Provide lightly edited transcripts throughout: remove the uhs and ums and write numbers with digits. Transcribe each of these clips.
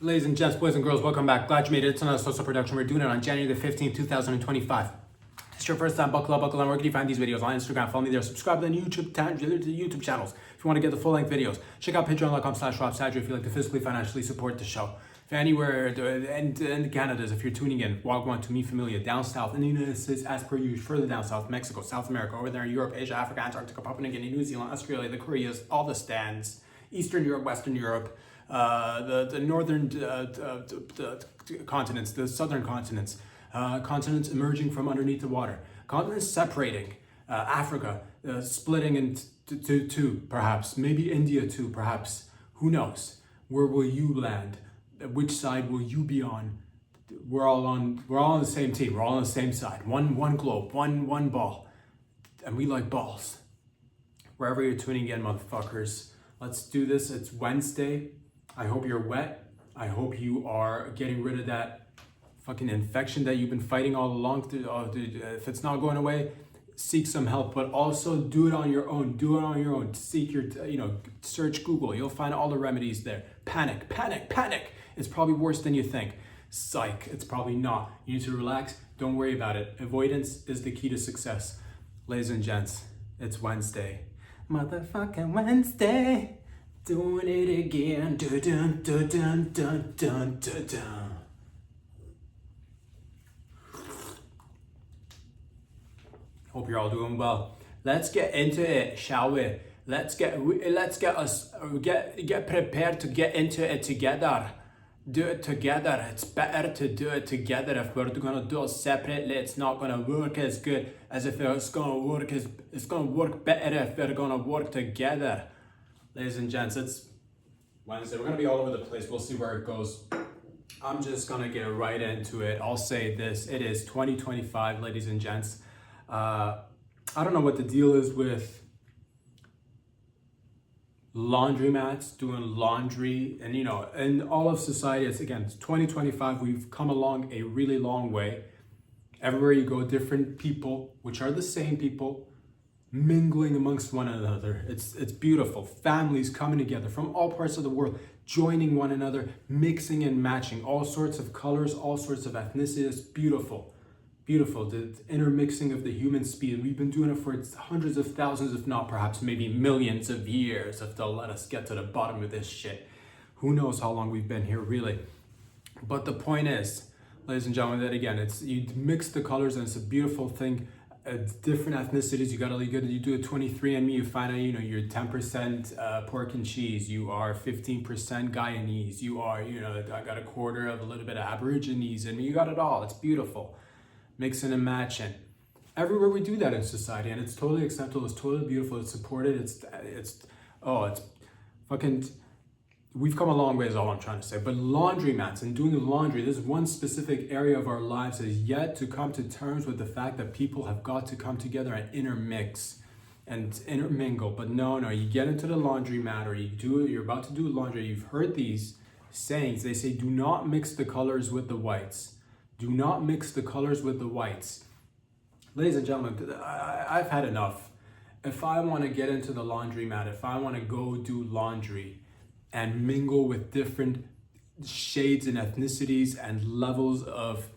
Ladies and gents, boys and girls, welcome back. Glad you made it. It's another social production. We're doing it on January the 15th, 2025. If it's your first time, buckle up, and where can you find these videos? On Instagram, follow me there, subscribe to the YouTube channels. If you want to get the full-length videos, check out patreon.com/RobSadri if you like to physically, financially support the show. If anywhere, and Canada's, if you're tuning in, Wagwan to me familia, down south, in the United States, as per usual, further down south, Mexico, South America, over there in Europe, Asia, Africa, Antarctica, Papua New Guinea, New Zealand, Australia, the Koreas, all the stands, Eastern Europe, Western Europe, the northern continents, the southern continents, continents emerging from underneath the water, continents separating, Africa splitting into two, perhaps, maybe India too, perhaps, who knows? Where will you land? Which side will you be on? We're all on the same team. We're all on the same side. One globe, one ball, and we like balls. Wherever you're tuning in, motherfuckers, let's do this. It's Wednesday. I hope you're wet. I hope you are getting rid of that fucking infection that you've been fighting all along. If it's not going away, seek some help, but also do it on your own. Do it on your own. Seek your, search Google. You'll find all the remedies there. Panic. It's probably worse than you think. Psych, it's probably not. You need to relax. Don't worry about it. Avoidance is the key to success. Ladies and gents, it's Wednesday. Motherfucking Wednesday. Doing it again. Dun dun dun dun dun dun dun. Hope you're all doing well. Let's get into it, shall we? Let's get prepared to get into it together. Do it together. It's better to do it together. If we're gonna do it separately, it's not gonna work as good as if it's gonna work. It's gonna work better if we're gonna work together. Ladies and gents, it's Wednesday. We're gonna be all over the place. We'll see where it goes. I'm just gonna get right into it. I'll say this: it is 2025, ladies and gents. I don't know what the deal is with laundromats doing laundry, and in all of society. It's 2025. We've come along a really long way. Everywhere you go, different people, which are the same people, mingling amongst one another. It's beautiful. Families coming together from all parts of the world, joining one another, mixing and matching, all sorts of colors, all sorts of ethnicities. It's beautiful. The intermixing of the human speed. We've been doing it for hundreds of thousands, if not perhaps maybe millions of years, if they'll let us get to the bottom of this shit. Who knows how long we've been here, really. But the point is, ladies and gentlemen, that again, you mix the colors and it's a beautiful thing. Different ethnicities, you do a 23andMe, you find out, you're 10% pork and cheese, you are 15% Guyanese, you are, I got a quarter of a little bit of Aborigines, and you got it all. It's beautiful. Mixing and matching. Everywhere we do that in society, and it's totally acceptable, it's totally beautiful, it's supported, it's fucking, we've come a long way is all I'm trying to say. But laundromats and doing the laundry, this one specific area of our lives has yet to come to terms with the fact that people have got to come together and intermix and intermingle. But no, you get into the laundromat, or you're about to do laundry, you've heard these sayings, they say, do not mix the colors with the whites. Do not mix the colors with the whites. Ladies and gentlemen, I've had enough. If I want to get into the laundromat, if I want to go do laundry and mingle with different shades and ethnicities and levels of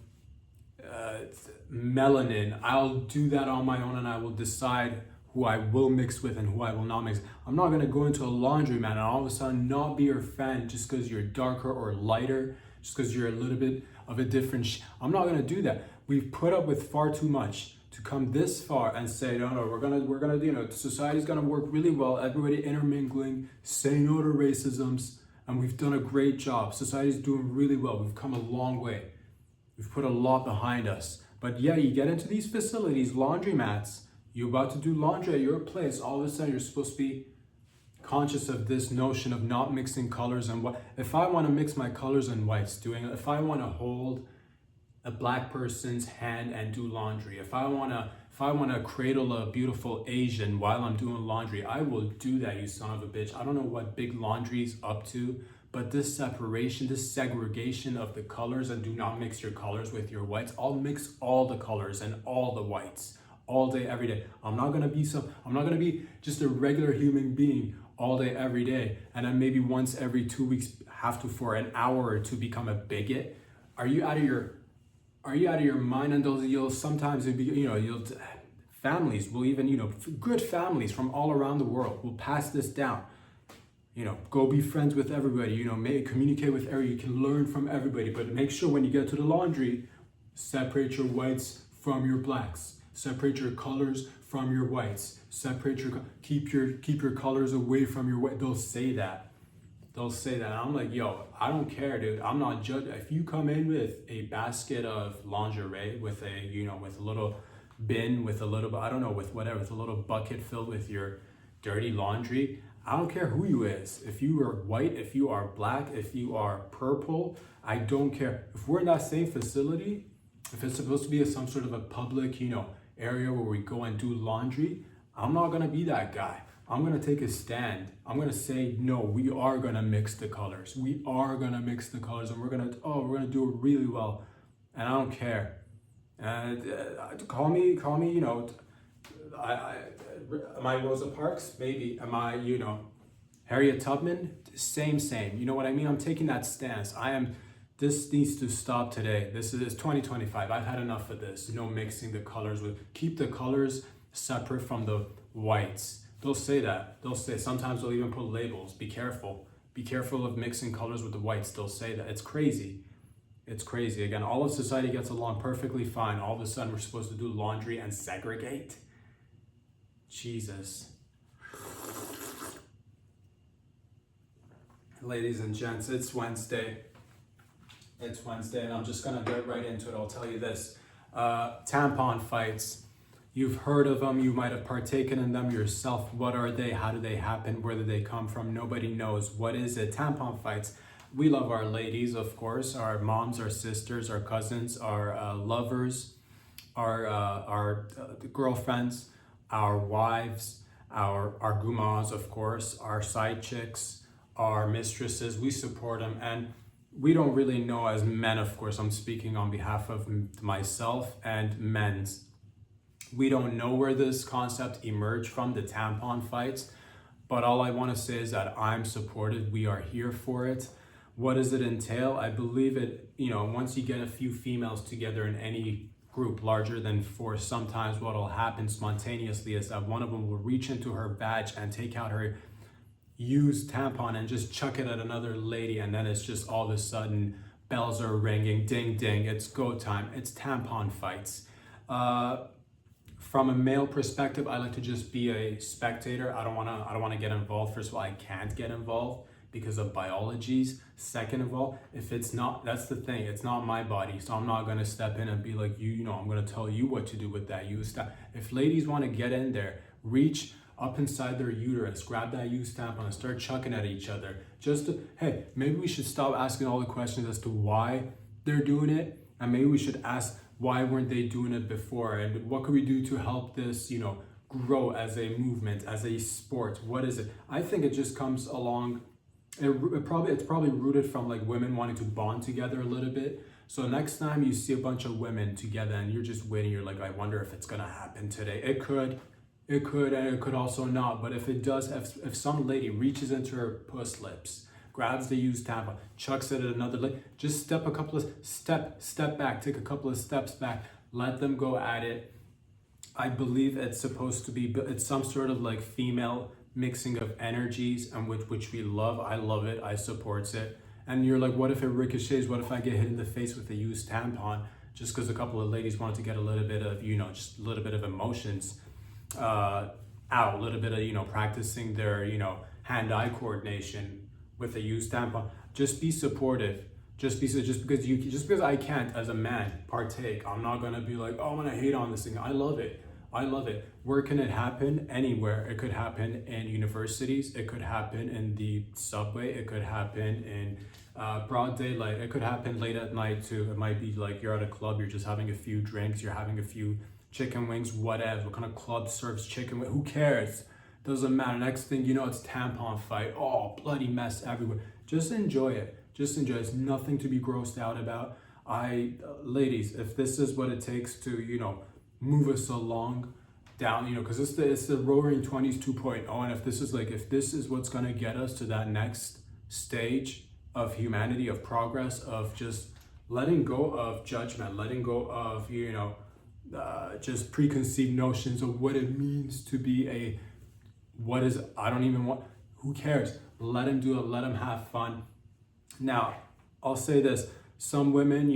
melanin, I'll do that on my own, and I will decide who I will mix with and who I will not mix. I'm not going to go into a laundromat and all of a sudden not be your friend just because you're darker or lighter, just because you're a little bit of a different I'm not going to do that. We've put up with far too much to come this far and say, no, we're gonna society's gonna work really well, everybody intermingling, say no to racisms, and we've done a great job. Society's doing really well. We've come a long way. We've put a lot behind us. But yeah, you get into these facilities, laundromats, you're about to do laundry at your place, all of a sudden you're supposed to be conscious of this notion of not mixing colors and what. If I want to mix my colors and whites, if I want to hold a black person's hand and do laundry, if I want to cradle a beautiful Asian while I'm doing laundry, I will do that, you son of a bitch. I don't know what Big Laundry's up to, but this separation, this segregation of the colors, and do not mix your colors with your whites. I'll mix all the colors and all the whites all day, every day. I'm not gonna be just a regular human being all day, every day, and then maybe once every 2 weeks have to for an hour or two become a bigot? Are you out of your mind? And you'll sometimes it'll be, you'll families will even, good families from all around the world will pass this down. Go be friends with everybody, communicate with everybody, you can learn from everybody, but make sure when you get to the laundry, separate your whites from your blacks, separate your colors from your whites, keep your colors away from your white. They'll say that. And I'm like, yo, I don't care, dude. I'm not judging. If you come in with a basket of lingerie, with with a little bin, with a little, I don't know, with whatever, with a little bucket filled with your dirty laundry, I don't care who you is. If you are white, if you are black, if you are purple, I don't care. If we're in that same facility, if it's supposed to be some sort of a public, area where we go and do laundry, I'm not gonna be that guy. I'm gonna take a stand. I'm gonna say, no, we are gonna mix the colors. We are gonna mix the colors, and we're gonna do it really well. And I don't care. And call me, am I Rosa Parks? Maybe. Am I, Harriet Tubman? Same. You know what I mean? I'm taking that stance. This needs to stop today. This is 2025. I've had enough of this. No mixing the colors keep the colors separate from the whites. They'll say that. Sometimes they'll even put labels. Be careful. Be careful of mixing colors with the whites. They'll say that. It's crazy. Again, all of society gets along perfectly fine. All of a sudden, we're supposed to do laundry and segregate. Jesus. Ladies and gents, it's Wednesday. And I'm just gonna get right into it. I'll tell you this. Tampon fights. You've heard of them. You might have partaken in them yourself. What are they? How do they happen? Where do they come from? Nobody knows. What is it? Tampon fights. We love our ladies, of course, our moms, our sisters, our cousins, our lovers, our girlfriends, our wives, our gumas, of course, our side chicks, our mistresses. We support them, and we don't really know as men, of course, I'm speaking on behalf of myself and men's. We don't know where this concept emerged from, the tampon fights, but all I want to say is that I'm supported. We are here for it. What does it entail? I believe it, once you get a few females together in any group larger than four, sometimes what will happen spontaneously is that one of them will reach into her vag and take out her used tampon and just chuck it at another lady, and then it's just all of a sudden bells are ringing, ding ding, it's go time. It's tampon fights. From a male perspective, I like to just be a spectator. I don't want to get involved. First of all, I can't get involved because of biologies. Second of all, if it's not, that's the thing, it's not my body, so I'm not going to step in and be like, I'm going to tell you what to do with that used tampon. If ladies want to get in there, reach up inside their uterus, grab that used tampon and start chucking at each other. Hey, maybe we should stop asking all the questions as to why they're doing it, and maybe we should ask, why weren't they doing it before, and what could we do to help this, grow as a movement, as a sport? What is it? I think it just comes along. It's probably rooted from like women wanting to bond together a little bit. So next time you see a bunch of women together and you're just waiting, you're like, I wonder if it's gonna happen today. It could, and it could also not. But if it does, if some lady reaches into her puss lips, grabs the used tampon, chucks it at another lady, just step back, take a couple of steps back, let them go at it. I believe it's supposed to be, it's some sort of like female mixing of energies, and which we love. I love it. I support it. And you're like, what if it ricochets? What if I get hit in the face with a used tampon just because a couple of ladies wanted to get a little bit of, just a little bit of emotions out, a little bit of, practicing their, hand-eye coordination with a used tampon. Just be supportive. Just because I can't as a man partake, I'm not gonna be like, oh, I'm gonna hate on this thing. I love it. Where can it happen? Anywhere. It could happen in universities. It could happen in the subway. It could happen in broad daylight. It could happen late at night too. It might be like you're at a club, you're just having a few drinks, you're having a few chicken wings, whatever. What kind of club serves chicken wings? Who cares? Doesn't matter. Next thing you know, it's tampon fight. Oh, bloody mess everywhere. Just enjoy it. It's nothing to be grossed out about. Ladies, if this is what it takes to, move us along down, because it's the Roaring 20s 2.0, and if this is what's gonna get us to that next stage of humanity, of progress, of just letting go of judgment, letting go of, just preconceived notions of what it means to be I don't even want, who cares? Let him do it, let him have fun. Now, I'll say this, some women,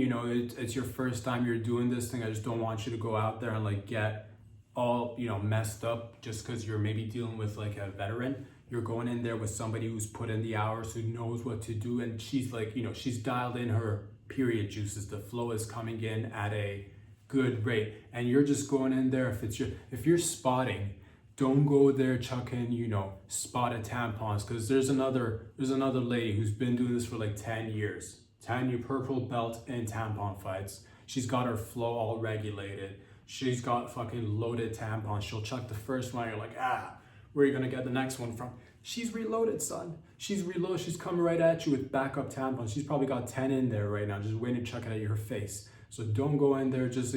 it's your first time you're doing this thing. I just don't want you to go out there and like get all, messed up just because you're maybe dealing with like a veteran. You're going in there with somebody who's put in the hours, who knows what to do. And she's like, she's dialed in her period juices. The flow is coming in at a good rate. And you're just going in there. If you're spotting, don't go there chucking, spotted tampons, because there's another lady who's been doing this for like 10 years. 10-year purple belt in tampon fights. She's got her flow all regulated. She's got fucking loaded tampons. She'll chuck the first one. You're like, where are you gonna get the next one from? She's reloaded, son. She's reloaded. She's coming right at you with backup tampons. She's probably got 10 in there right now, just waiting to chuck it at your face. So don't go in there just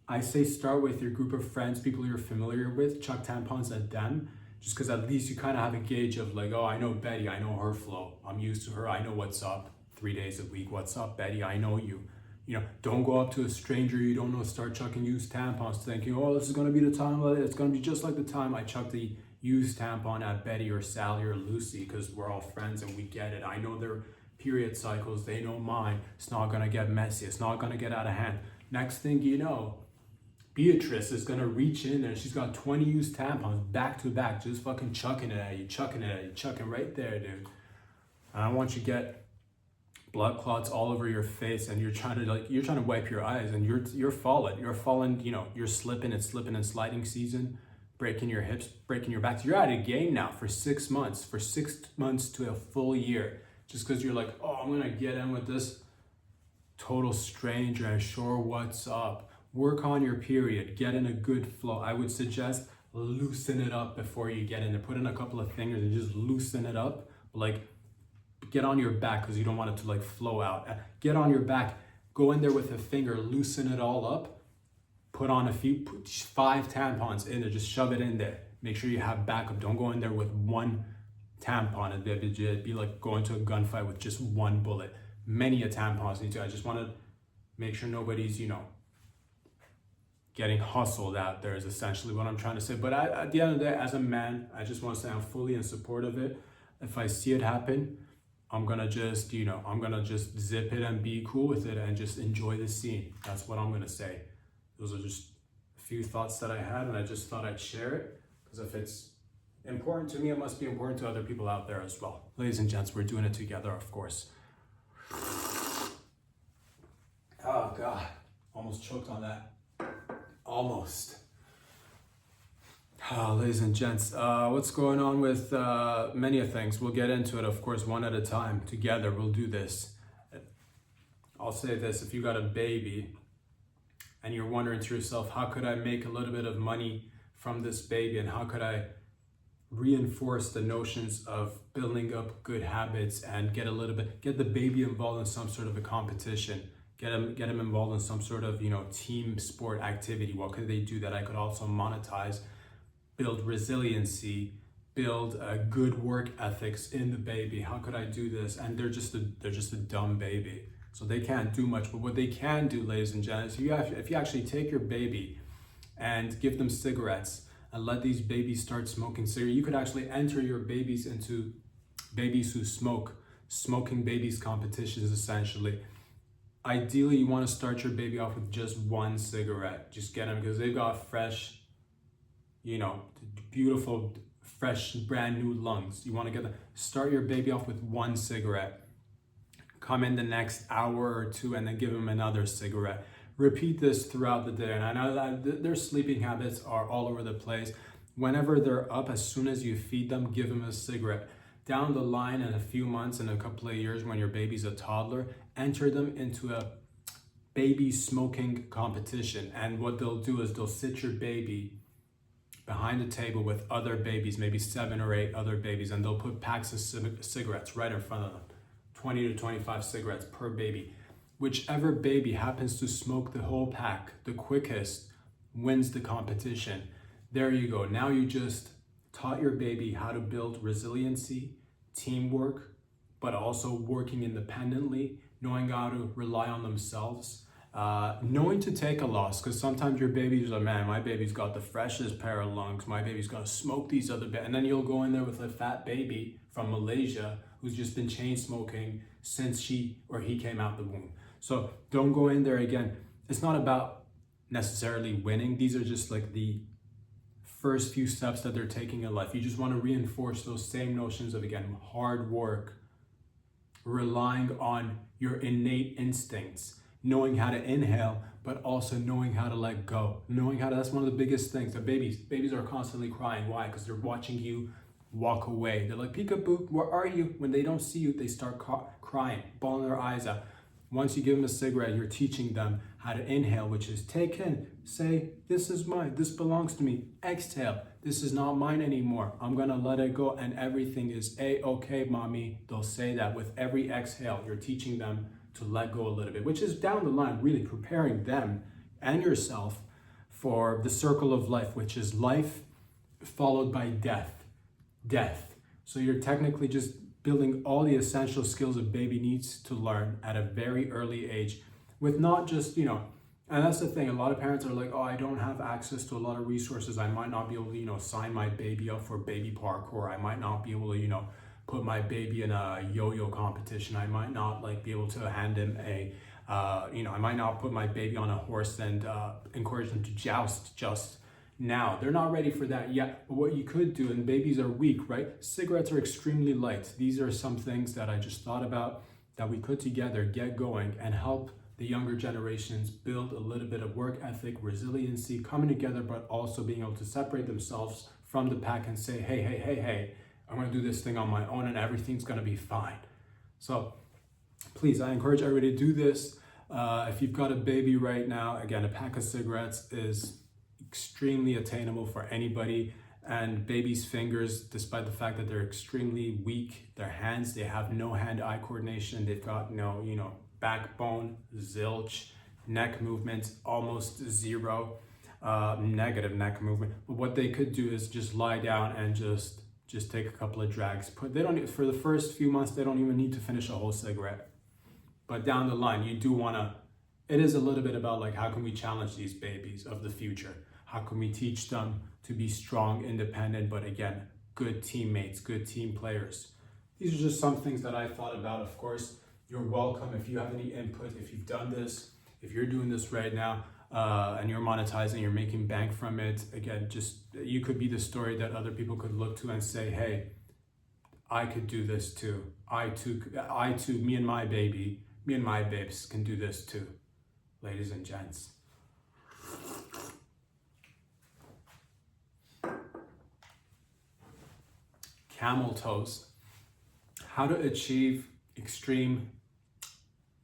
I say start with your group of friends, people you're familiar with, chuck tampons at them, just because at least you kind of have a gauge of like, oh, I know Betty, I know her flow. I'm used to her, I know what's up 3 days a week. What's up, Betty? I know you. Don't go up to a stranger you don't know, start chucking used tampons thinking, oh, this is going to be the time, it's going to be just like the time I chucked the used tampon at Betty or Sally or Lucy, because we're all friends and we get it. I know their period cycles, they know mine. It's not going to get messy. It's not going to get out of hand. Next thing you know, Beatrice is going to reach in there. She's got 20 used tampons back to back, just fucking chucking it at you, chucking right there, dude. And I want you to get blood clots all over your face, and you're trying to wipe your eyes, and you're falling, you're slipping and sliding season, breaking your hips, breaking your back. You're at a game now for 6 months to a full year, just because you're like, oh, I'm going to get in with this total stranger and sure what's up. Work on your period, get in a good flow. I would suggest loosen it up before you get in there. Put in a couple of fingers and just loosen it up. Like, get on your back because you don't want it to like flow out. Get on your back, go in there with a finger, loosen it all up. Put on put 5 tampons in there, just shove it in there. Make sure you have backup. Don't go in there with 1 tampon. It'd be like going to a gunfight with just 1 bullet. Many a tampons need to. I just want to make sure nobody's, getting hustled out there is essentially what I'm trying to say. But at the end of the day, as a man, I just want to say I'm fully in support of it. If I see it happen, I'm gonna just, zip it and be cool with it and just enjoy the scene. That's what I'm gonna say. Those are just a few thoughts that I had, and I just thought I'd share it, because if it's important to me, it must be important to other people out there as well. Ladies and gents, we're doing it together, of course. Oh God, almost choked on that. Almost. Ladies and gents, what's going on with many of things? We'll get into it, of course, one at a time. Together, we'll do this. I'll say this, if you got a baby and you're wondering to yourself, how could I make a little bit of money from this baby, and how could I reinforce the notions of building up good habits and get the baby involved in some sort of a competition, get them involved in some sort of, team sport activity. What could they do that I could also monetize? Build resiliency, build good work ethics in the baby. How could I do this? And they're just a dumb baby, so they can't do much. But what they can do, ladies and gentlemen, if you actually take your baby and give them cigarettes and let these babies start smoking cigarettes, you could actually enter your babies into babies who smoking babies competitions, essentially. Ideally, you want to start your baby off with just 1 cigarette. Just get them, because they've got fresh, beautiful, fresh, brand new lungs. You want to start your baby off with 1 cigarette. Come in the next hour or 2 and then give them another cigarette. Repeat this throughout the day. And I know that their sleeping habits are all over the place. Whenever they're up, as soon as you feed them, give them a cigarette. Down the line, in a few months, in a couple of years, when your baby's a toddler, enter them into a baby smoking competition. And what they'll do is they'll sit your baby behind a table with other babies, maybe 7 or 8 other babies, and they'll put packs of cigarettes right in front of them, 20 to 25 cigarettes per baby. Whichever baby happens to smoke the whole pack the quickest wins the competition. There you go. Now you just taught your baby how to build resiliency, teamwork, but also working independently, knowing how to rely on themselves, knowing to take a loss, because sometimes your baby's like, man, my baby's got the freshest pair of lungs, my baby's gonna smoke these other and then you'll go in there with a fat baby from Malaysia who's just been chain smoking since she or he came out the womb. So don't go in there again. It's not about necessarily winning. These are just like the first few steps that they're taking in life. You just want to reinforce those same notions of, again, hard work, relying on your innate instincts, knowing how to inhale, but also knowing how to let go. Knowing how to, that's one of the biggest things that babies are constantly crying. Why? Because they're watching you walk away. They're like, peekaboo, where are you? When they don't see you, they start crying, bawling their eyes out. Once you give them a cigarette, you're teaching them how to inhale, which is take in, say, this is mine, this belongs to me. Exhale, this is not mine anymore. I'm gonna let it go and everything is A-okay, mommy. They'll say that with every exhale. You're teaching them to let go a little bit, which is down the line, really preparing them and yourself for the circle of life, which is life followed by death. Death. So you're technically just building all the essential skills a baby needs to learn at a very early age, with not just, and that's the thing, a lot of parents are like, oh, I don't have access to a lot of resources. I might not be able to, sign my baby up for baby parkour. I might not be able to, put my baby in a yo-yo competition. I might not be able to hand him I might not put my baby on a horse and encourage them to joust just now. They're not ready for that yet. But what you could do, and babies are weak, right? Cigarettes are extremely light. These are some things that I just thought about that we could together get going and help the younger generations build a little bit of work ethic, resiliency, coming together, but also being able to separate themselves from the pack and say, hey, I'm gonna do this thing on my own and everything's gonna be fine. So please, I encourage everybody to do this. If you've got a baby right now, again, a pack of cigarettes is extremely attainable for anybody. And babies' fingers, despite the fact that they're extremely weak, their hands, they have no hand-eye coordination. They've got no, backbone, zilch, neck movements, almost zero, negative neck movement. But what they could do is just lie down and just take a couple of drags. They don't, for the first few months, they don't even need to finish a whole cigarette. But down the line, you do wanna, it is a little bit about how can we challenge these babies of the future? How can we teach them to be strong, independent, but again, good teammates, good team players? These are just some things that I thought about. Of course, you're welcome if you have any input, if you've done this, if you're doing this right now, and you're monetizing, you're making bank from it. Again, just, you could be the story that other people could look to and say, hey, I could do this too. I too, me and my babes can do this too, ladies and gents. Camel toes. How to achieve extreme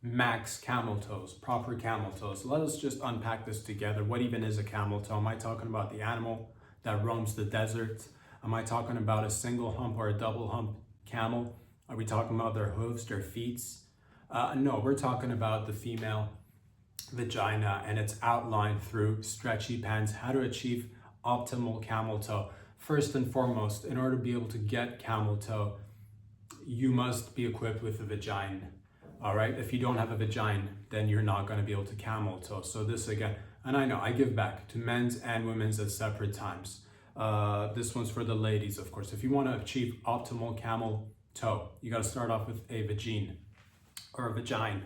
max camel toes, proper camel toes. Let us just unpack this together. What even is a camel toe? Am I talking about the animal that roams the desert? Am I talking about a single hump or a double hump camel? Are we talking about their hooves, their feet? No, we're talking about the female vagina and its outline through stretchy pants. How to achieve optimal camel toe. First and foremost, in order to be able to get camel toe, you must be equipped with a vagina. All right, if you don't have a vagina, then you're not going to be able to camel toe. So this again, and I know I give back to men's and women's at separate times. This one's for the ladies, of course. If you want to achieve optimal camel toe, you got to start off with a vagina or a vagina.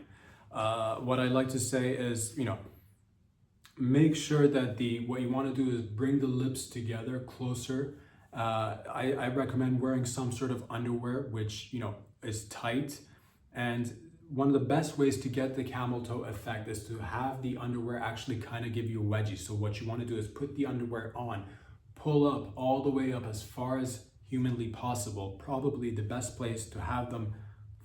What I like to say is, make sure that what you want to do is bring the lips together closer. I recommend wearing some sort of underwear which is tight, and one of the best ways to get the camel toe effect is to have the underwear actually kind of give you a wedgie. So what you want to do is put the underwear on, pull up all the way up as far as humanly possible. Probably the best place to have them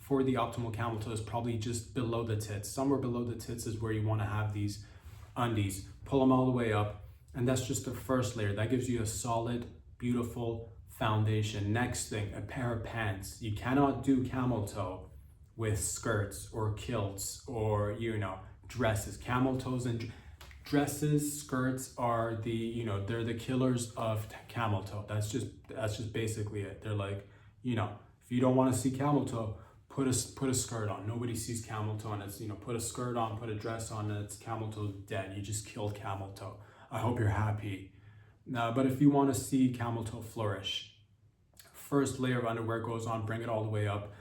for the optimal camel toe is probably just below the tits. Somewhere below the tits is where you want to have these undies. Pull them all the way up, and that's just the first layer. That gives you a solid, beautiful foundation. Next thing, a pair of pants. You cannot do camel toe with skirts or kilts or dresses. Camel toes and dresses, skirts are they're the killers of camel toe. That's just basically it. They're like, if you don't want to see camel toe, put a skirt on. Nobody sees camel toe, and it's, you know, put a skirt on, put a dress on, and it's camel toe dead. You just killed camel toe. I hope you're happy. But if you want to see camel toe flourish, first layer of underwear goes on, bring it all the way up.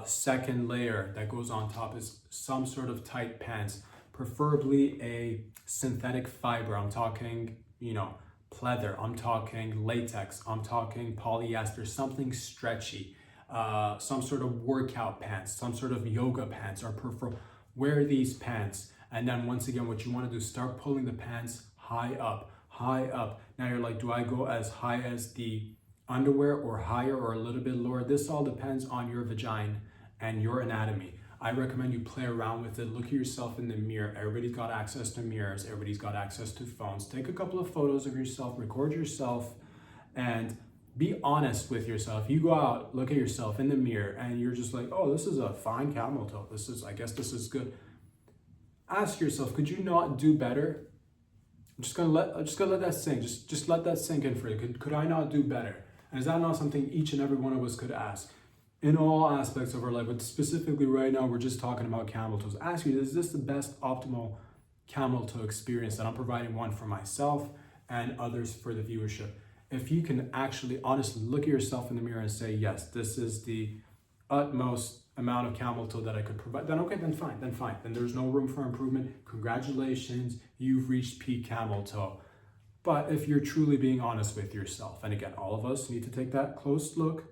Second layer that goes on top is some sort of tight pants, preferably a synthetic fiber. I'm talking, you know, pleather, I'm talking latex, I'm talking polyester, something stretchy, some sort of workout pants, some sort of yoga pants, or wear these pants. And then once again, what you want to do, start pulling the pants high up, high up. Now you're like, do I go as high as the underwear or higher or a little bit lower? This all depends on your vagina and your anatomy. I recommend you play around with it. Look at yourself in the mirror. Everybody's got access to mirrors. Everybody's got access to phones. Take a couple of photos of yourself, record yourself, and be honest with yourself. You go out, look at yourself in the mirror, and you're just like, oh, this is a fine camel toe. I guess this is good. Ask yourself, could you not do better? I'm just gonna let that sink. Just let that sink in for you. Could I not do better? And is that not something each and every one of us could ask? In all aspects of our life, but specifically right now, we're just talking about camel toes. Ask you, is this the best optimal camel toe experience that I'm providing, one for myself and others for the viewership? If you can actually honestly look at yourself in the mirror and say, yes, this is the utmost amount of camel toe that I could provide, then okay, then fine. Then there's no room for improvement. Congratulations, you've reached peak camel toe. But if you're truly being honest with yourself, and again, all of us need to take that close look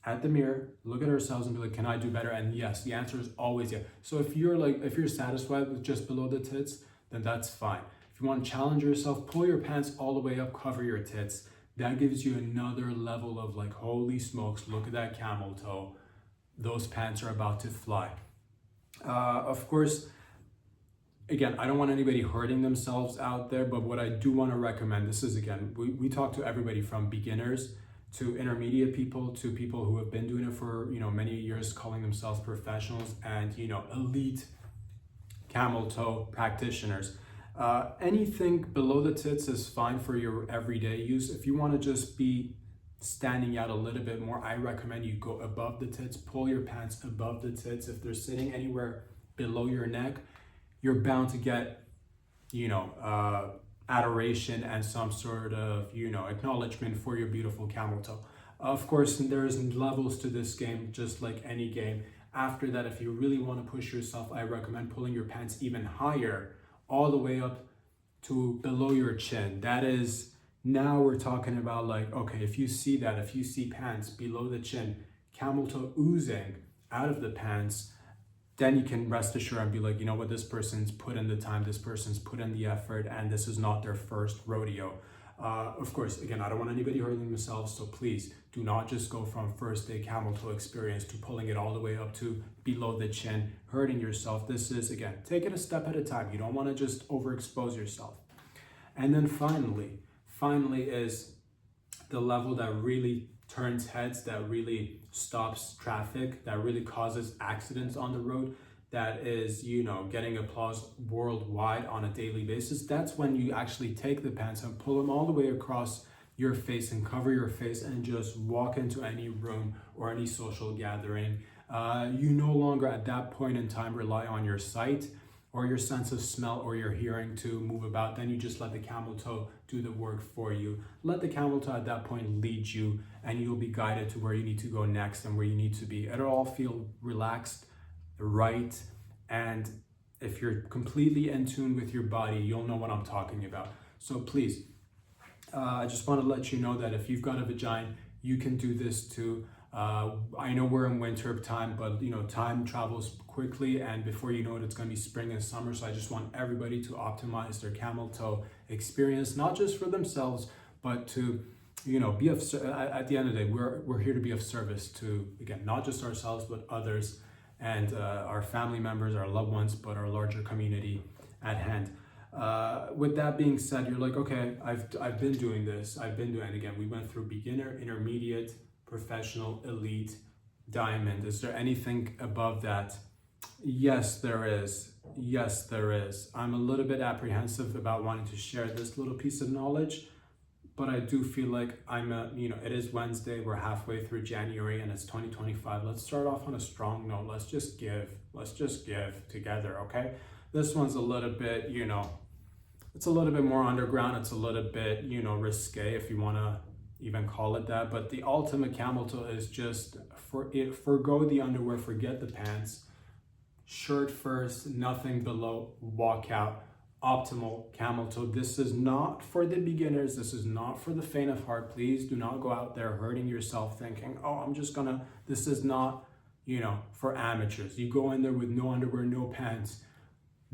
at the mirror, look at ourselves and be like, can I do better? And yes, the answer is always yes. So if you're satisfied with just below the tits, then that's fine. If you want to challenge yourself, pull your pants all the way up, cover your tits. That gives you another level of like, holy smokes, look at that camel toe. Those pants are about to fly. Of course, again, I don't want anybody hurting themselves out there, but what I do want to recommend, this is, again, we talk to everybody from beginners to intermediate people, to people who have been doing it for, you know, many years, calling themselves professionals, and, you know, elite camel toe practitioners. Anything below the tits is fine for your everyday use. If you want to just be standing out a little bit more, I recommend you go above the tits, pull your pants above the tits. If they're sitting anywhere below your neck, you're bound to get, you know, adoration and some sort of, you know, acknowledgement for your beautiful camel toe. Of course, there's levels to this game, just like any game. After that, if you really want to push yourself, I recommend pulling your pants even higher, all the way up to below your chin. That is, now we're talking about like, okay, if you see pants below the chin, camel toe oozing out of the pants, then you can rest assured and be like, you know what, this person's put in the time, this person's put in the effort, and this is not their first rodeo. Of course, again, I don't want anybody hurting themselves, so please do not just go from first day camel toe experience to pulling it all the way up to below the chin, hurting yourself. This is, again, take it a step at a time. You don't want to just overexpose yourself. And then finally is the level that really turns heads, that really stops traffic, that really causes accidents on the road, that is, you know, getting applause worldwide on a daily basis. That's when you actually take the pants and pull them all the way across your face and cover your face and just walk into any room or any social gathering. You no longer at that point in time rely on your sight or your sense of smell or your hearing to move about. Then you just let the camel toe do the work for you. Let the camel toe at that point lead you, and you'll be guided to where you need to go next and where you need to be. It'll all feel relaxed, right? And if you're completely in tune with your body, you'll know what I'm talking about. So please, I just want to let you know that if you've got a vagina, you can do this too. I know we're in winter time, but you know, time travels quickly, and before you know it, it's going to be spring and summer. So I just want everybody to optimize their camel toe experience, not just for themselves, but to, you know, be of, at the end of the day, we're here to be of service to, again, not just ourselves, but others, and our family members, our loved ones, but our larger community at hand. With that being said, you're like, okay, I've been doing this. And again, we went through beginner, intermediate, professional, elite, diamond. Is there anything above that? Yes, there is. Yes, there is. I'm a little bit apprehensive about wanting to share this little piece of knowledge, but I do feel like it is Wednesday, we're halfway through January and it's 2025. Let's start off on a strong note. Let's just give together, okay? This one's a little bit, it's a little bit more underground. It's a little bit, risque, if you want to even call it that. But the ultimate camel toe is just forgo the underwear, forget the pants, shirt first, nothing below, walk out. Optimal camel toe. This is not for the beginners. This is not for the faint of heart. Please do not go out there hurting yourself thinking, oh, this is not, for amateurs. You go in there with no underwear, no pants.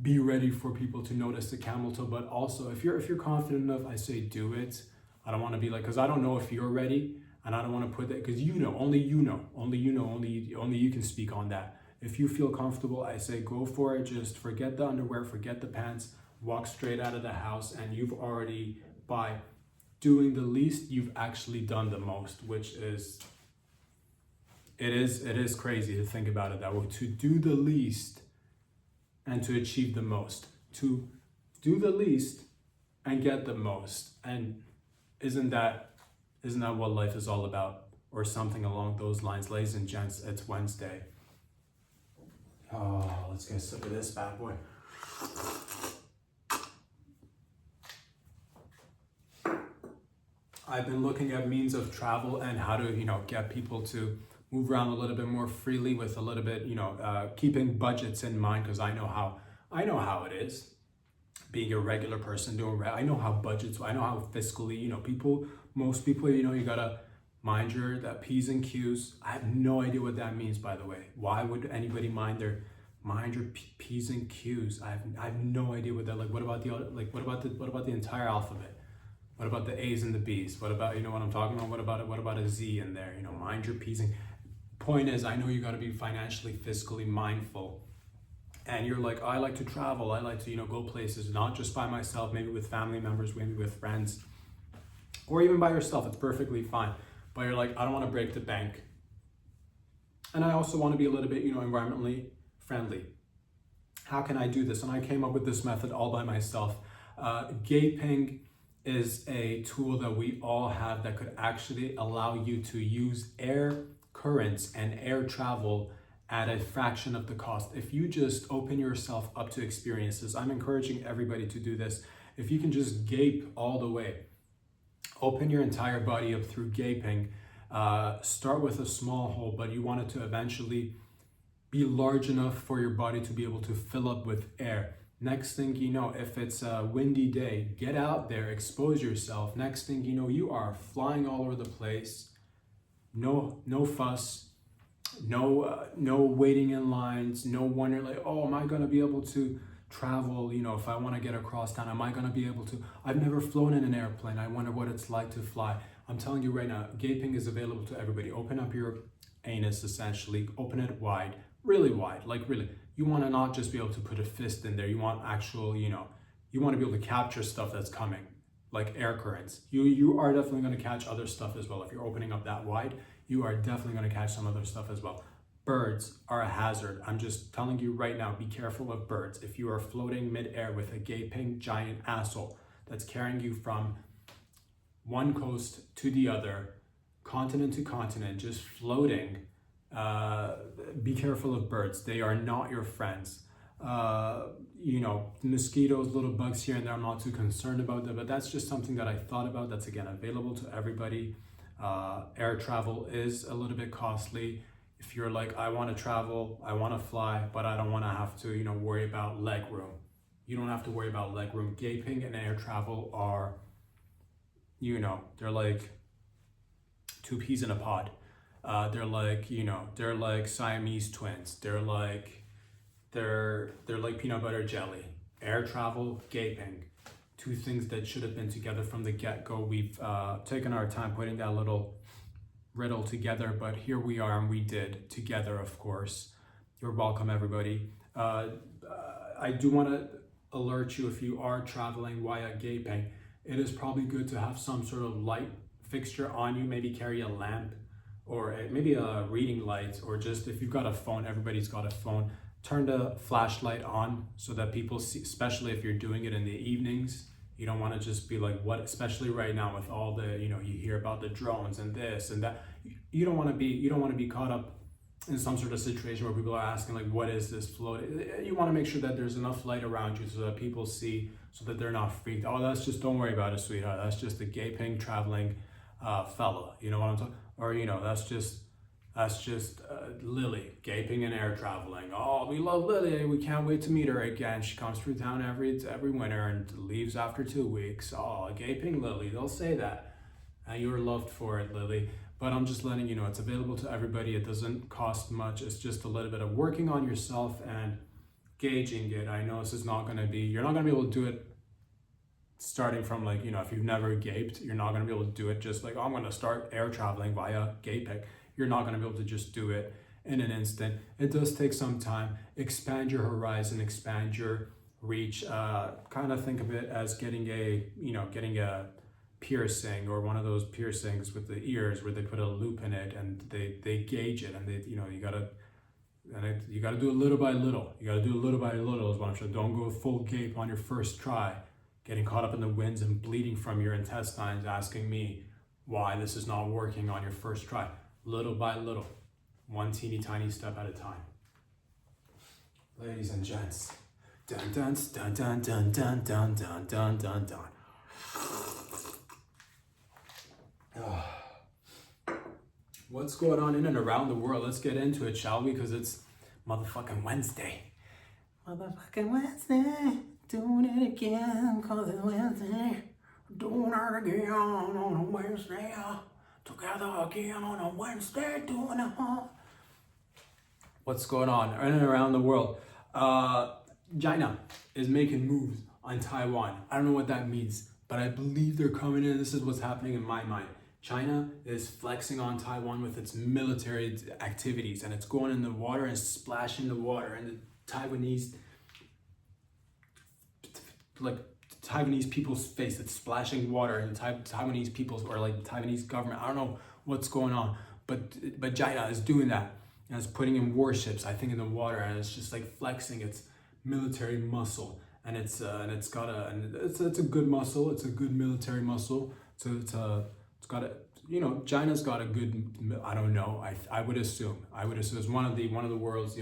Be ready for people to notice the camel toe. But also, if you're confident enough, I say do it. I don't want to be like, because I don't know if you're ready, and I don't want to put that, because only you can speak on that. If you feel comfortable, I say go for it. Just forget the underwear, forget the pants. Walk straight out of the house, and you've already, by doing the least, you've actually done the most, which is, it is crazy to think about it that way. To do the least and to achieve the most. To do the least and get the most. And isn't that what life is all about? Or something along those lines. Ladies and gents, it's Wednesday. Oh, let's get a sip of this bad boy. I've been looking at means of travel and how to, get people to move around a little bit more freely with a little bit, keeping budgets in mind, because I know how it is being a regular person I know how fiscally, most people, you gotta mind that P's and Q's. I have no idea what that means, by the way. Why would anybody mind your P's and Q's? I have no idea what that, like, what about the entire alphabet? What about the A's and the B's? What about, what I'm talking about? What about a Z in there? Mind your P's. And point is, I know you got to be financially, fiscally mindful. And you're like, I like to travel. I like to, go places, not just by myself, maybe with family members, maybe with friends, or even by yourself. It's perfectly fine. But you're like, I don't want to break the bank. And I also want to be a little bit, environmentally friendly. How can I do this? And I came up with this method all by myself. Gaping is a tool that we all have that could actually allow you to use air currents and air travel at a fraction of the cost. If you just open yourself up to experiences, I'm encouraging everybody to do this. If you can just gape all the way, open your entire body up through gaping, start with a small hole, but you want it to eventually be large enough for your body to be able to fill up with air. Next thing you know, if it's a windy day, get out there, expose yourself. Next thing you know, you are flying all over the place. No fuss, no waiting in lines, no wondering like, oh, am I gonna be able to travel? If I want to get across town, am I gonna be able to? I've never flown in an airplane. I wonder what it's like to fly. I'm telling you right now, gaping is available to everybody. Open up your anus, essentially. Open it wide, really wide, like really. You want to not just be able to put a fist in there. You want actual, you want to be able to capture stuff that's coming, like air currents. You are definitely going to catch other stuff as well. If you're opening up that wide, you are definitely going to catch some other stuff as well. Birds are a hazard. I'm just telling you right now, be careful of birds. If you are floating mid-air with a gaping giant asshole that's carrying you from one coast to the other, continent to continent, just floating, be careful of birds. They are not your friends. Mosquitoes, little bugs here and there, I'm not too concerned about that, but that's just something that I thought about. That's, again, available to everybody. Air travel is a little bit costly. If you're like, I want to travel, I want to fly, but I don't want to have to, worry about leg room. You don't have to worry about leg room. Gaping and air travel are, they're like two peas in a pod. They're like Siamese twins. They're like peanut butter jelly. Air travel, gaping, two things that should have been together from the get-go. We've taken our time putting that little riddle together, but here we are, and we did together, of course. You're welcome, everybody. I do want to alert you, if you are traveling via gaping, it is probably good to have some sort of light fixture on you. Maybe carry a lamp, or maybe a reading light, or just if you've got a phone, everybody's got a phone, turn the flashlight on so that people see, especially if you're doing it in the evenings, You don't want to just be like, what, especially right now with all the, you hear about the drones and this and that. You don't want to be caught up in some sort of situation where people are asking like, what is this float? You want to make sure that there's enough light around you so that people see, so that they're not freaked. Oh, don't worry about it, sweetheart. That's just a gaping traveling fella. You know what I'm talking? Or that's just Lily, gaping and air traveling. Oh, we love Lily. We can't wait to meet her again. She comes through town every winter and leaves after 2 weeks. Oh, gaping Lily. They'll say that. You were loved for it, Lily. But I'm just letting you know, it's available to everybody. It doesn't cost much. It's just a little bit of working on yourself and gauging it. I know this is not going to be, you're not going to be able to do it starting from like, if you've never gaped, you're not going to be able to do it just like, oh, I'm going to start air traveling via gaping. You're not going to be able to just do it in an instant. It does take some time. Expand your horizon, expand your reach. Kind of think of it as getting a piercing, or one of those piercings with the ears where they put a loop in it and they gauge it, and you gotta do it little by little. You gotta do it little by little is what I'm saying. Don't go full gape on your first try, getting caught up in the winds and bleeding from your intestines, asking me why this is not working on your first try. Little by little, one teeny tiny step at a time. Ladies and gents, dun dun dun dun dun dun dun dun dun dun dun. What's going on in and around the world? Let's get into it, shall we? Because it's motherfucking Wednesday. Motherfucking Wednesday. Doing it again, cause it's Wednesday. Doing it again on a Wednesday. Together again on a Wednesday. Doing it all. What's going on in and around the world? China is making moves on Taiwan. I don't know what that means, but I believe they're coming in. This is what's happening in my mind. China is flexing on Taiwan with its military activities, and it's going in the water and splashing the water, and the Taiwanese people's face. It's splashing water, and Taiwanese people's, or like the Taiwanese government. I don't know what's going on, but China is doing that, and it's putting in warships, I think, in the water, and it's just like flexing its military muscle, and it's a good muscle. It's a good military muscle. China's got a good, I don't know, I would assume it's one of the world's,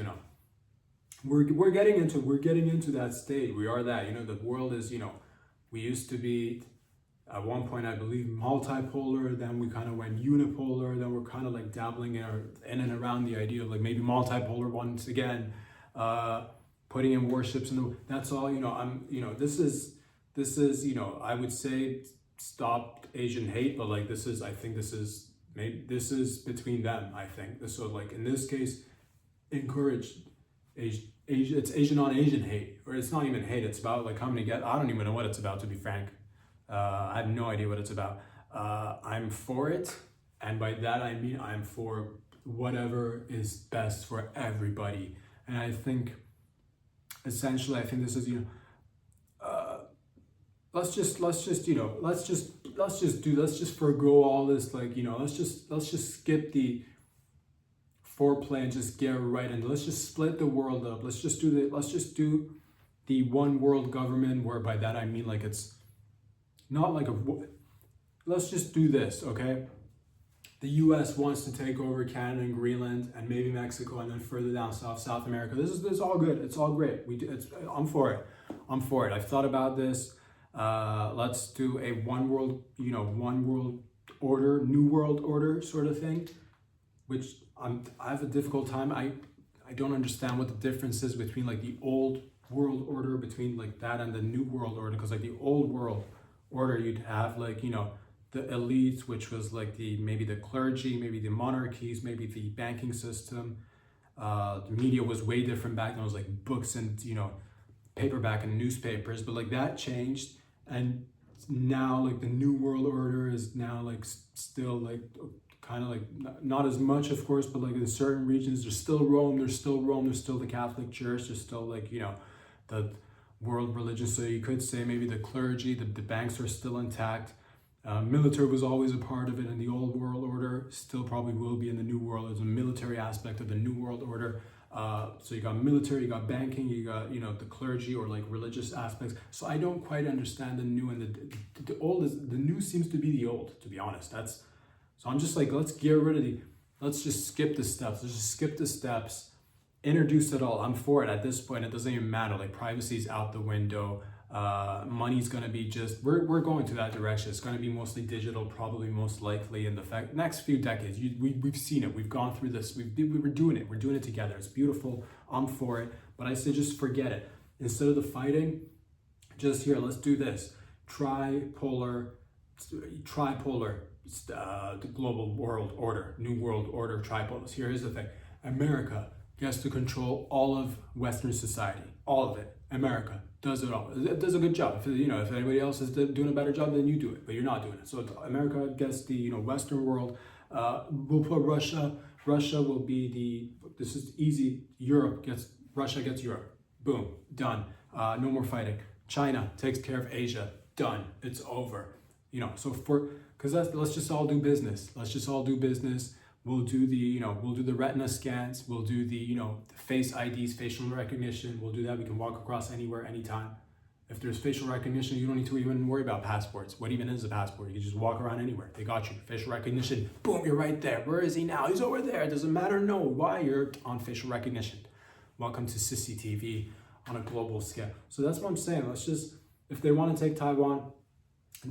we're getting into that state. We are that, the world is, we used to be at one point, I believe, multipolar, then we kind of went unipolar, then we're kind of like dabbling in and around the idea of like maybe multipolar once again, putting in warships that's all, this is, I would say, stop Asian hate, but like I think this is between them. I think this, so like in this case, encourage it's Asian on Asian hate, or it's not even hate. It's about like coming together. I don't even know what it's about, to be frank. I have no idea what it's about. I'm for it, and by that I mean I'm for whatever is best for everybody. And I think essentially, this is let's just forgo all this, like, let's just skip the foreplay and just get right in. Let's just split the world up. Let's just do the one world government, where by that I mean like it's not like let's just do this, okay? The US wants to take over Canada and Greenland and maybe Mexico, and then further down South America. This is all good. It's all great. I'm for it. I've thought about this. Let's do a one world order, new world order sort of thing, which I have a difficult time. I don't understand what the difference is between like the old world order, between like that and the new world order, because like the old world order, you'd have like, the elites, which was like maybe the clergy, maybe the monarchies, maybe the banking system. The media was way different back then. It was like books and, paperback and newspapers, but like that changed. And now like the new world order is now like still like kind of like not as much, of course, but like in certain regions there's still Rome, there's still the Catholic Church, there's still like, the world religion. So you could say maybe the clergy, the banks are still intact. Military was always a part of it in the old world order, still probably will be in the new world. There's a military aspect of the new world order. So you got military, you got banking, you got, you know, the clergy or like religious aspects. So I don't quite understand the new and the old. The new seems to be the old, to be honest. So I'm just like, let's get rid of let's just skip the steps. Let's just skip the steps, introduce it all. I'm for it at this point. It doesn't even matter. Like privacy's out the window. Money's gonna be just, we're going to that direction. It's gonna be mostly digital, probably most likely in the next few decades. We've seen it. We've gone through this. We were doing it. We're doing it together. It's beautiful. I'm for it. But I say just forget it. Instead of the fighting, just here, let's do this. Tripolar, the global world order, new world order, tripolars. Here's the thing. America gets to control all of Western society, all of it. America does it all. It does a good job. If, you know, if anybody else is doing a better job, then you do it, but you're not doing it. So America gets the, you know, Western world. We'll put Russia. Russia will be this is easy. Russia gets Europe. Boom, done. No more fighting. China takes care of Asia. Done. It's over. You know, so let's just all do business. Let's just all do business. We'll do the retina scans. We'll do the, you know, the face IDs, facial recognition. We'll do that. We can walk across anywhere, anytime. If there's facial recognition, you don't need to even worry about passports. What even is a passport? You can just walk around anywhere. They got you. Facial recognition. Boom, you're right there. Where is he now? He's over there. It doesn't matter. No, why? You're on facial recognition. Welcome to CCTV on a global scale. So that's what I'm saying. Let's just, if they want to take Taiwan,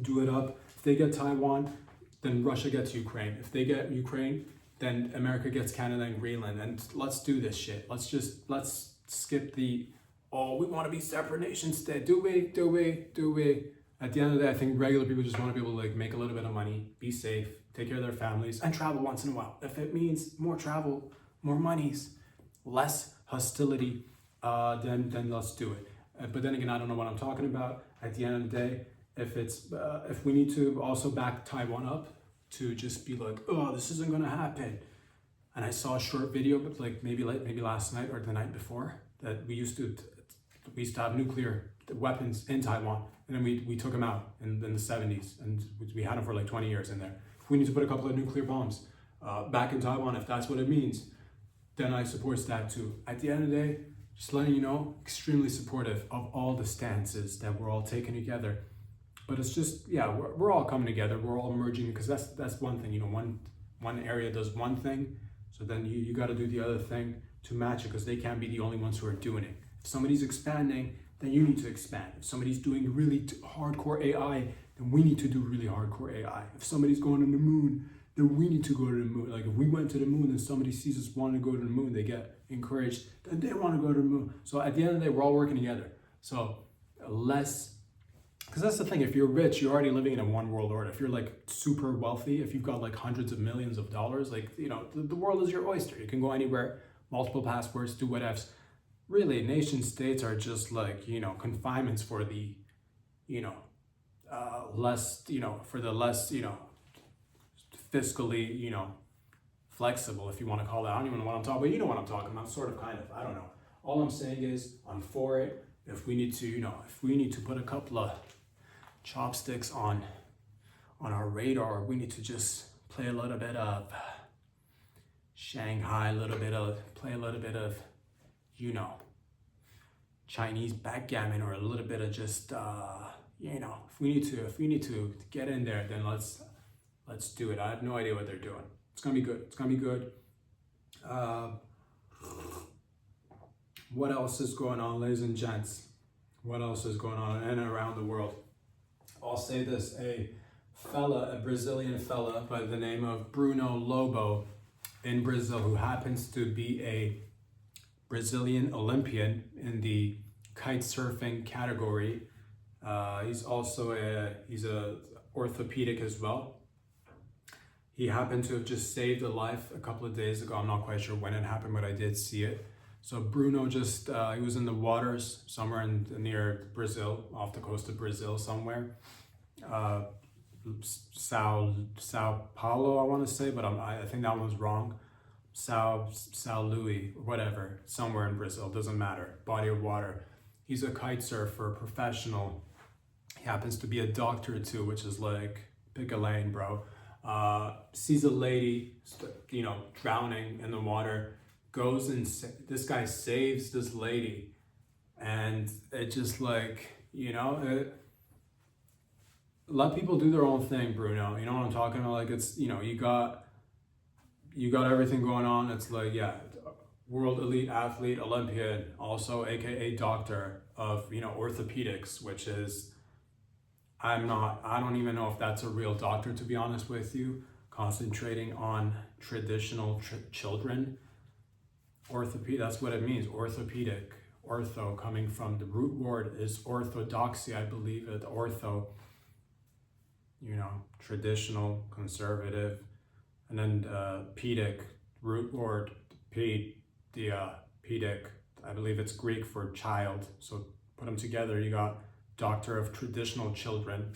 do it up. If they get Taiwan, then Russia gets Ukraine. If they get Ukraine, then America gets Canada and Greenland. And let's do this shit. Let's skip the, oh, we want to be separate nations. Do we? At the end of the day, I think regular people just want to be able to like make a little bit of money, be safe, take care of their families, and travel once in a while. If it means more travel, more monies, less hostility, then let's do it. But then again, I don't know what I'm talking about. At the end of the day, if we need to also back Taiwan up to just be like, oh, this isn't gonna happen. And I saw a short video, but like maybe last night or the night before, that we used to have nuclear weapons in Taiwan, and then we took them out in the 70s, and we had them for like 20 years in there. If we need to put a couple of nuclear bombs back in Taiwan, if that's what it means, then I support that too. At the end of the day, just letting you know, extremely supportive of all the stances that we're all taking together. But it's just, yeah, we're all coming together. We're all merging, because that's one thing. You know, one area does one thing, so then you got to do the other thing to match it, because they can't be the only ones who are doing it. If somebody's expanding, then you need to expand. If somebody's doing really hardcore AI, then we need to do really hardcore AI. If somebody's going to the moon, then we need to go to the moon. Like if we went to the moon and somebody sees us wanting to go to the moon, they get encouraged, then they want to go to the moon. So at the end of the day, we're all working together. So because that's the thing, if you're rich, you're already living in a one world order. If you're like super wealthy, if you've got like hundreds of millions of dollars, like, you know, the world is your oyster. You can go anywhere, multiple passports, do whatever. Really, nation states are just like, you know, confinements for the, you know, less, you know, fiscally, you know, flexible, if you want to call that. I don't even know what I'm talking about, but you know what I'm talking about, sort of, kind of. I don't know. All I'm saying is I'm for it. If we need to, you know, put a couple of chopsticks on our radar, we need to just play a little bit of Shanghai, play a little bit of, you know, Chinese backgammon, or a little bit of just, you know, if we need to get in there, then let's do it. I have no idea what they're doing. It's gonna be good. It's gonna be good. What else is going on, ladies and gents? What else is going on in and around the world? I'll say this, a Brazilian fella by the name of Bruno Lobo in Brazil, who happens to be a Brazilian Olympian in the kite surfing category. He's also he's a orthopedic as well. He happened to have just saved a life a couple of days ago. I'm not quite sure when it happened, but I did see it. So Bruno just, he was in the waters somewhere near Brazil, off the coast of Brazil somewhere. Sao Paulo, I want to say, but I think that one's wrong. Sao Luis, whatever, somewhere in Brazil, doesn't matter, body of water. He's a kite surfer, professional. He happens to be a doctor too, which is like, pick a lane, bro. Sees a lady, you know, drowning in the water, goes and this guy saves this lady, and it just like, you know, let people do their own thing, Bruno. You know what I'm talking about? Like, it's, you know, you got everything going on. It's like, yeah, world elite athlete, Olympian, also AKA doctor of, you know, orthopedics, which is, I don't even know if that's a real doctor, to be honest with you, concentrating on traditional children. Orthopedic, that's what it means, orthopedic. Ortho, coming from the root word is orthodoxy, I believe it, ortho, you know, traditional, conservative, and then pedic, root word, pedic, I believe it's Greek for child. So put them together, you got doctor of traditional children,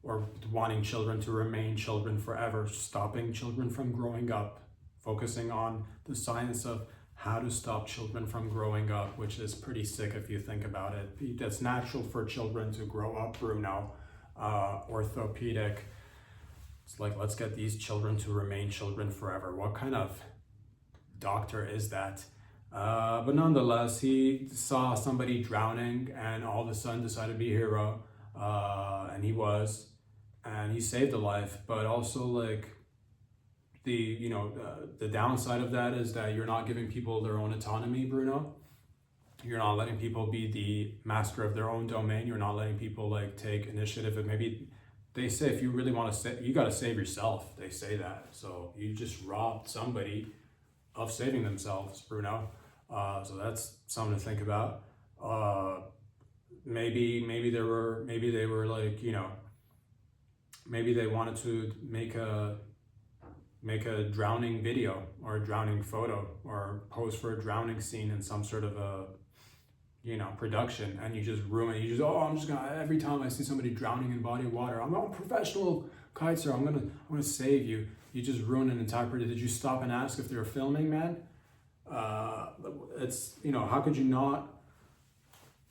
or wanting children to remain children forever, stopping children from growing up, focusing on the science of how to stop children from growing up, which is pretty sick if you think about it. It's natural for children to grow up, Bruno. Orthopedic, it's like, let's get these children to remain children forever. What kind of doctor is that? But nonetheless, he saw somebody drowning and all of a sudden decided to be a hero, and he saved a life. But also, like, the downside of that is that you're not giving people their own autonomy, Bruno. You're not letting people be the master of their own domain. You're not letting people like take initiative. And maybe they say, if you really want to save, you got to save yourself. They say that. So you just robbed somebody of saving themselves, Bruno. So that's something to think about. Maybe they were like, you know, maybe they wanted to make a drowning video or a drowning photo or pose for a drowning scene in some sort of a, you know, production, and you just ruin it. You just, I'm just gonna, every time I see somebody drowning in a body of water, I'm a professional kite surfer, I'm gonna save you. You just ruin an entire production. Did you stop and ask if they were filming, man? It's, you know, how could you not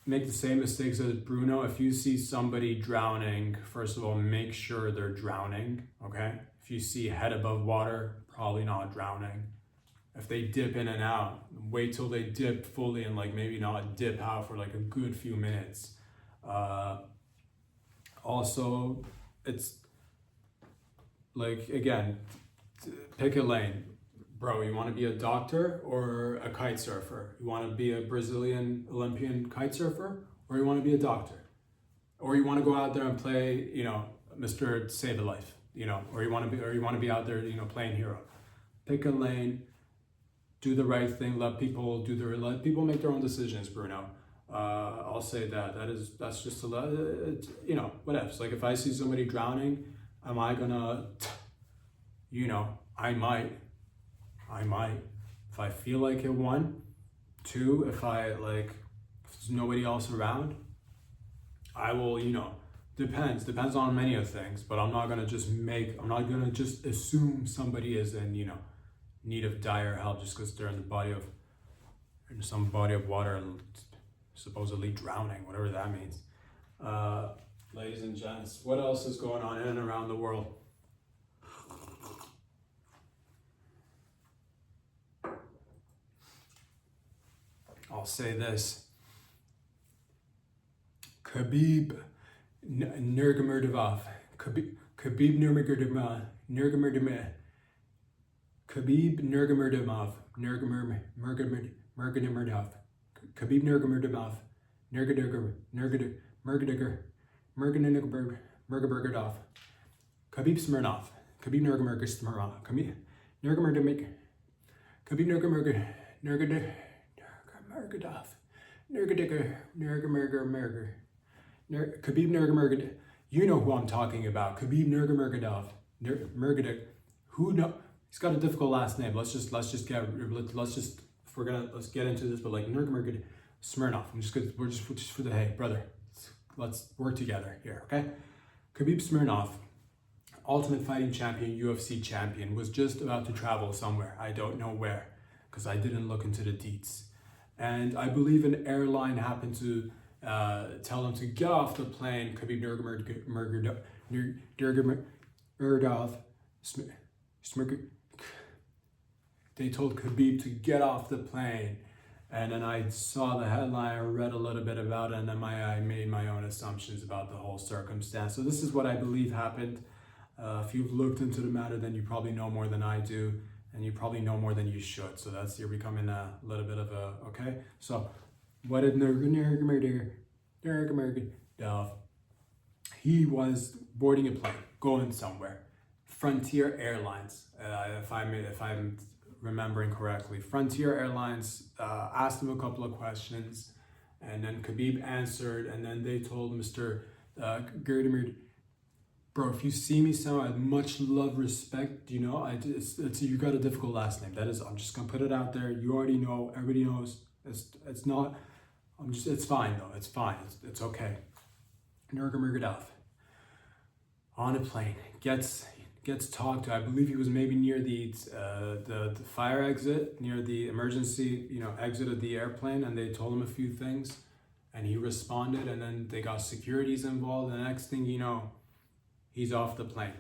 make the same mistakes as Bruno? If you see somebody drowning, first of all, make sure they're drowning, okay? If you see head above water, probably not drowning. If they dip in and out, wait till they dip fully and like maybe not dip out for like a good few minutes. Also, it's like, again, pick a lane. Bro, you want to be a doctor or a kite surfer? You want to be a Brazilian Olympian kite surfer, or you want to be a doctor? Or you want to go out there and play, you know, Mr. Save a Life, you know, or you want to be out there, you know, playing hero. Pick a lane, do the right thing, let people make their own decisions, Bruno. I'll say that's just you know, whatever. It's like, if I see somebody drowning, am I gonna, you know, I might, if I feel like it, one, two, if there's nobody else around, I will, you know, depends on many of things, but I'm not gonna just assume somebody is in, you know, need of dire help just because they're in some body of water and supposedly drowning, whatever that means. Ladies and gents, what else is going on in and around the world? I'll say this. Khabib Nurmagomedov. Khabib Nurmagomedov. Khabib Nurmagomedov. Khabib Nurmagomedov. Nurmagomedov. Khabib Smirnov. Khabib Nurmagomedov. Khabib Nurmagomedov. Khabib Nurmagomedov. You know who I'm talking about. Khabib Nurmagomedov. Who know? He's got a difficult last name. Let's get into this. But like Nurmagomedov, Smirnov. We're just for the, hey brother, let's work together here, okay? Khabib Smirnov, Ultimate Fighting Champion, UFC champion, was just about to travel somewhere. I don't know where, because I didn't look into the deets. And I believe an airline happened to tell him to get off the plane. Khabib Nurmagomedov, they told Khabib to get off the plane. And then I saw the headline, I read a little bit about it, and then I made my own assumptions about the whole circumstance. So this is what I believe happened. If you've looked into the matter, then you probably know more than I do, and you probably know more than you should. So you're becoming a little bit of a, okay? So what did Nurmagomedov? He was boarding a plane, going somewhere. Frontier Airlines, if I'm remembering correctly. Frontier Airlines asked him a couple of questions, and then Khabib answered, and then they told Mr. Gerdemir, bro, if you see me somewhere, I'd much love, respect, you know, you got a difficult last name. That is, I'm just gonna put it out there. You already know, everybody knows. It's not, it's fine though, it's fine, it's okay. Nurmagomedov on a plane, gets talked to. I believe he was maybe near the fire exit, near the emergency, you know, exit of the airplane, and they told him a few things, and he responded, and then they got securities involved, and the next thing you know, he's off the plane.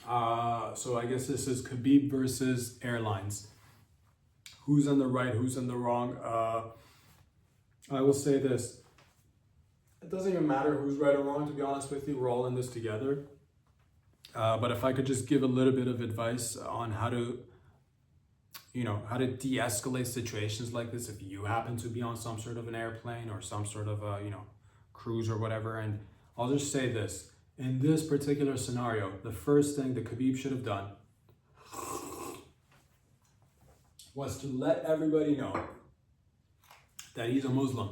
So I guess this is Khabib versus airlines. Who's on the right, who's on the wrong? I will say this. It doesn't even matter who's right or wrong, to be honest with you. We're all in this together. But if I could just give a little bit of advice on how to de-escalate situations like this, if you happen to be on some sort of an airplane or some sort of cruise or whatever. And I'll just say this, in this particular scenario, the first thing that Khabib should have done was to let everybody know that he's a Muslim.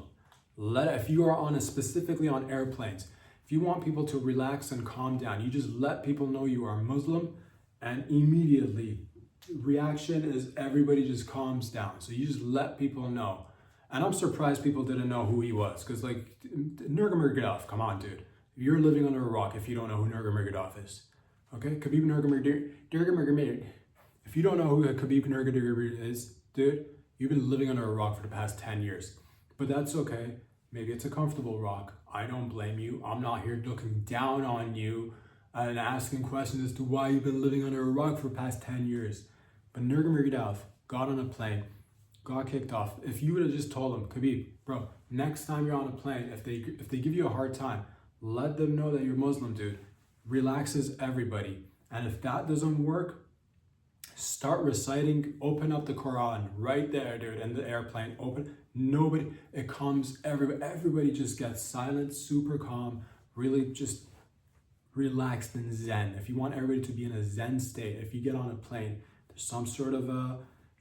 If you are specifically on airplanes, if you want people to relax and calm down, you just let people know you are Muslim, and immediately reaction is everybody just calms down. So you just let people know. And I'm surprised people didn't know who he was, because like Nurmagomedov, come on, dude. You're living under a rock if you don't know who Nurmagomedov is. Okay? Khabib Nurmagomedov. If you don't know who Khabib Nurmagomedov is, dude, you've been living under a rock for the past 10 years. But that's okay. Maybe it's a comfortable rock. I don't blame you. I'm not here looking down on you and asking questions as to why you've been living under a rock for the past 10 years. But Nurmagomedov got on a plane, got kicked off. If you would have just told him, Khabib, bro, next time you're on a plane, if they give you a hard time, let them know that you're Muslim, dude. Relaxes everybody. And if that doesn't work, start reciting, open up the Quran right there, dude, in the airplane. It calms everybody just gets silent, super calm, really just relaxed and zen. If you want everybody to be in a zen state, if you get on a plane, there's some sort of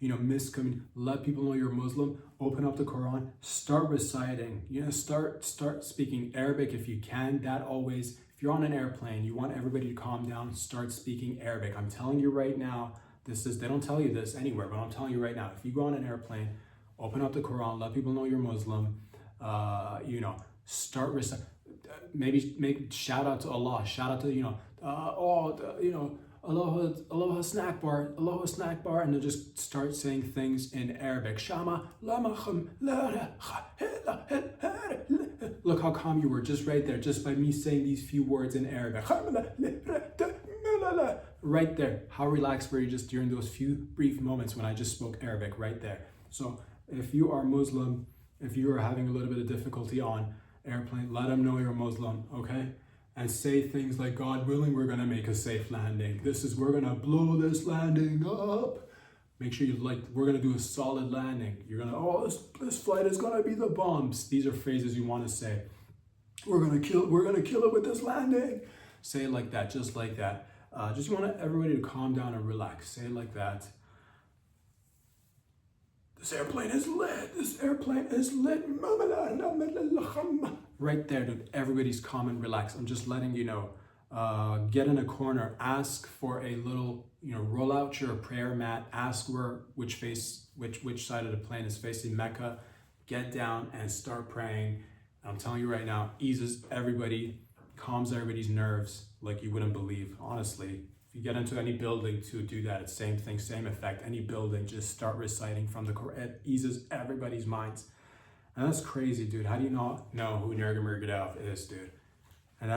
miscommunication, let people know you're Muslim, open up the Quran, start reciting, start speaking Arabic if you can. If you're on an airplane, you want everybody to calm down, start speaking Arabic. I'm telling you right now, they don't tell you this anywhere, but I'm telling you right now, if you go on an airplane, open up the Quran, let people know you're Muslim, start reciting, maybe make shout out to Allah, shout out to, Allah snack bar, and then just start saying things in Arabic. Shama, look how calm you were just right there, just by me saying these few words in Arabic. Right there, how relaxed were you just during those few brief moments when I just spoke Arabic right there. So if you are Muslim, if you are having a little bit of difficulty on airplane, let them know you're Muslim, okay? And say things like, God willing, we're gonna make a safe landing. We're gonna blow this landing up. Make sure we're gonna do a solid landing. You're gonna, this flight is gonna be the bombs. These are phrases you wanna say. We're gonna kill it with this landing. Say it like that, just like that. Just want everybody to calm down and relax. Say it like that. This airplane is lit. This airplane is lit. Right there, dude. Everybody's calm and relaxed. I'm just letting you know. Get in a corner. Ask for a little, roll out your prayer mat. Ask which side of the plane is facing Mecca. Get down and start praying. I'm telling you right now, eases everybody, calms everybody's nerves like you wouldn't believe. Honestly, if you get into any building to do that, it's same thing, same effect. Any building, just start reciting from the Quran. It eases everybody's minds. And that's crazy, dude. How do you not know who Nurmagomedov is, dude? And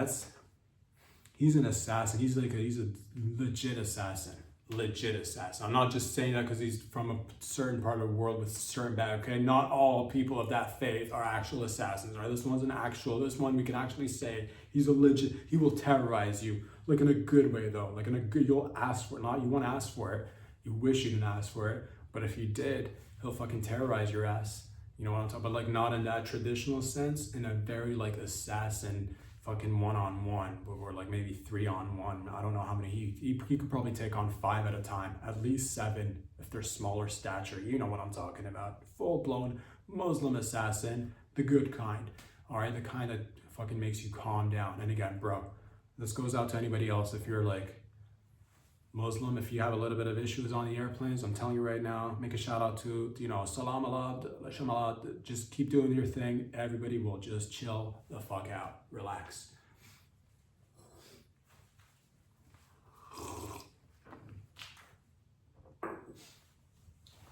he's an assassin. He's a legit assassin. legit assassin. I'm not just saying that because he's from a certain part of the world with certain bad. Okay, not all people of that faith are actual assassins. Right, this one's an actual. This one we can actually say he's a legit. He will terrorize you, like in a good way though. Like in a good, you'll ask for it. Not you won't ask for it. You wish you didn't ask for it, but if you did, he'll fucking terrorize your ass. You know what I'm talking about? Like not in that traditional sense, in a very like assassin. Fucking one-on-one, or like maybe 3-on-1. I don't know how many he could probably take on 5 at a time, at least 7 if they're smaller stature. You know what I'm talking about. Full-blown Muslim assassin, the good kind. All right, the kind that fucking makes you calm down. And again, bro, this goes out to anybody else. If you're like Muslim, if you have a little bit of issues on the airplanes, I'm telling you right now, make a shout out to, you know, salam Allah, just keep doing your thing. Everybody will just chill the fuck out, relax.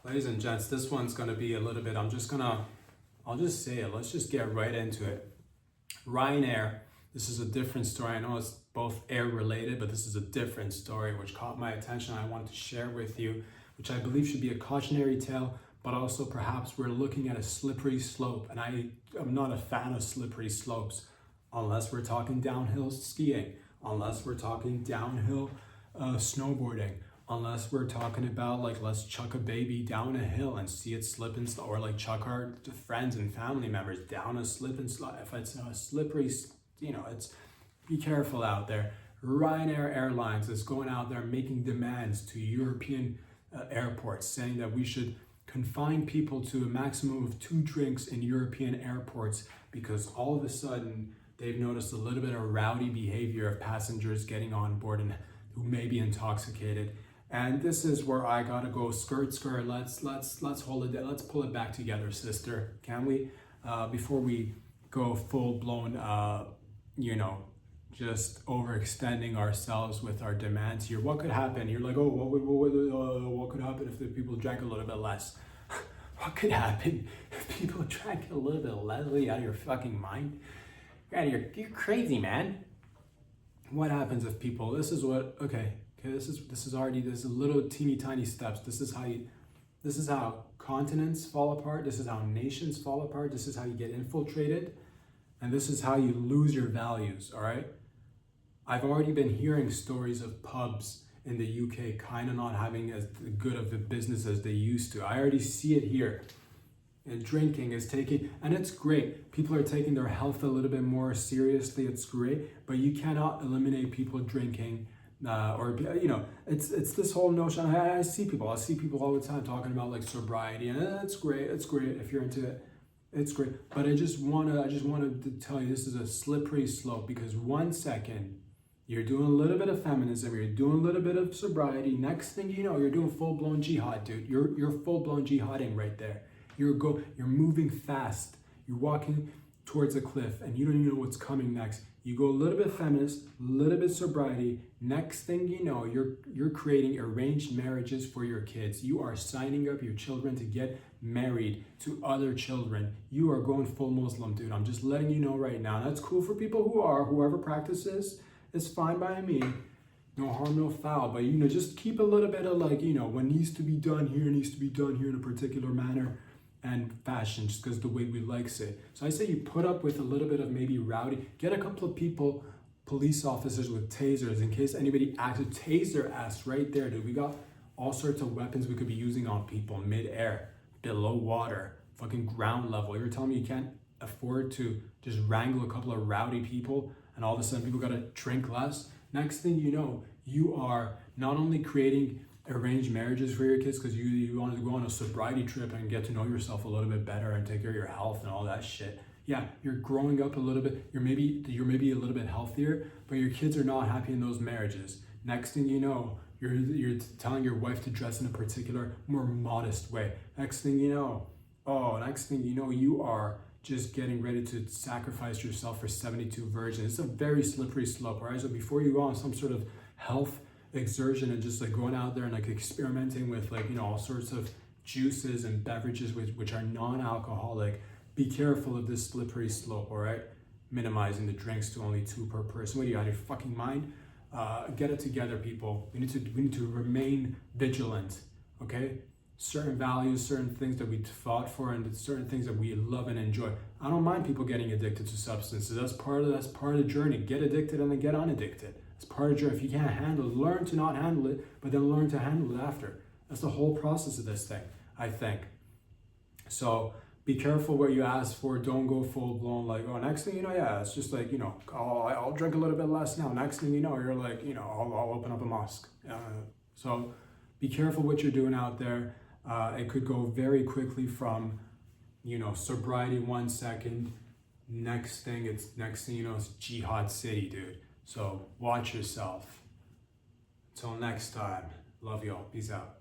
Ladies and gents, this one's gonna be a little bit, I'll just say it, let's just get right into it. Ryanair, this is a different story. I know it's both air related, but this is a different story which caught my attention. I wanted to share with you, which I believe should be a cautionary tale, but also perhaps we're looking at a slippery slope. And I am not a fan of slippery slopes unless we're talking downhill skiing, unless we're talking downhill snowboarding, unless we're talking about like, let's chuck a baby down a hill and see it slip and slide, or like chuck our friends and family members down a slip and slide. If it's a slippery, you know, it's, be careful out there. Ryanair Airlines is going out there making demands to European airports, saying that we should confine people to a maximum of 2 drinks in European airports because all of a sudden they've noticed a little bit of rowdy behavior of passengers getting on board and who may be intoxicated. And this is where I gotta go skirt. Let's hold it. Let's pull it back together, sister. Can we? Before we go full blown, you know, just overextending ourselves with our demands here. What could happen? You're like, oh, what could happen if the people drank a little bit less? What could happen if people drank a little bit less? Are you out of your fucking mind? You're crazy, man. What happens if people? This is what. Okay. This is a little teeny tiny steps. This is how continents fall apart. This is how nations fall apart. This is how you get infiltrated, and this is how you lose your values. All right. I've already been hearing stories of pubs in the UK kind of not having as good of a business as they used to. I already see it here. And drinking is taking, and it's great. People are taking their health a little bit more seriously. It's great, but you cannot eliminate people drinking, or you know, it's this whole notion. I see people all the time talking about like sobriety, and it's great. It's great if you're into it. It's great, but I just wanted to tell you this is a slippery slope because 1 second. You're doing a little bit of feminism, you're doing a little bit of sobriety. Next thing you know, you're doing full-blown jihad, dude. You're full-blown jihading right there. You're moving fast. You're walking towards a cliff and you don't even know what's coming next. You go a little bit feminist, a little bit sobriety. Next thing you know, you're creating arranged marriages for your kids. You are signing up your children to get married to other children. You are going full Muslim, dude. I'm just letting you know right now. And that's cool for people whoever practices. It's fine by me, no harm, no foul, but you know, just keep a little bit of like, you know, what needs to be done here needs to be done here in a particular manner and fashion, just because the way we likes it. So I say you put up with a little bit of maybe rowdy, get a couple of people, police officers with tasers in case anybody acted, tase their ass right there, dude. We got all sorts of weapons we could be using on people, mid-air, below water, fucking ground level. You're telling me you can't afford to just wrangle a couple of rowdy people and all of a sudden people gotta drink less? Next thing you know, you are not only creating arranged marriages for your kids because you wanted to go on a sobriety trip and get to know yourself a little bit better and take care of your health and all that shit. Yeah, you're growing up a little bit, you're maybe a little bit healthier, but your kids are not happy in those marriages. Next thing you know, you're telling your wife to dress in a particular, more modest way. Next thing you know, you are just getting ready to sacrifice yourself for 72 virgins. It's a very slippery slope, right? So before you go on some sort of health exertion and just like going out there and like experimenting with like, you know, all sorts of juices and beverages which are non-alcoholic, be careful of this slippery slope, all right? Minimizing the drinks to only 2 per person. What are you, out of your fucking mind? Get it together, people. We need to remain vigilant. Okay, certain values, certain things that we fought for, and certain things that we love and enjoy. I don't mind people getting addicted to substances. That's part of the journey. Get addicted and then get unaddicted. It's part of the journey. If you can't handle it, learn to not handle it, but then learn to handle it after. That's the whole process of this thing, I think. So be careful what you ask for. Don't go full blown like, oh, next thing you know, yeah, it's just like, you know, oh, I'll drink a little bit less now. Next thing you know, you're like, you know, I'll open up a mosque. So be careful what you're doing out there. It could go very quickly from, you know, sobriety 1 second. Next thing you know, it's Jihad City, dude. So watch yourself. Until next time, love y'all. Peace out.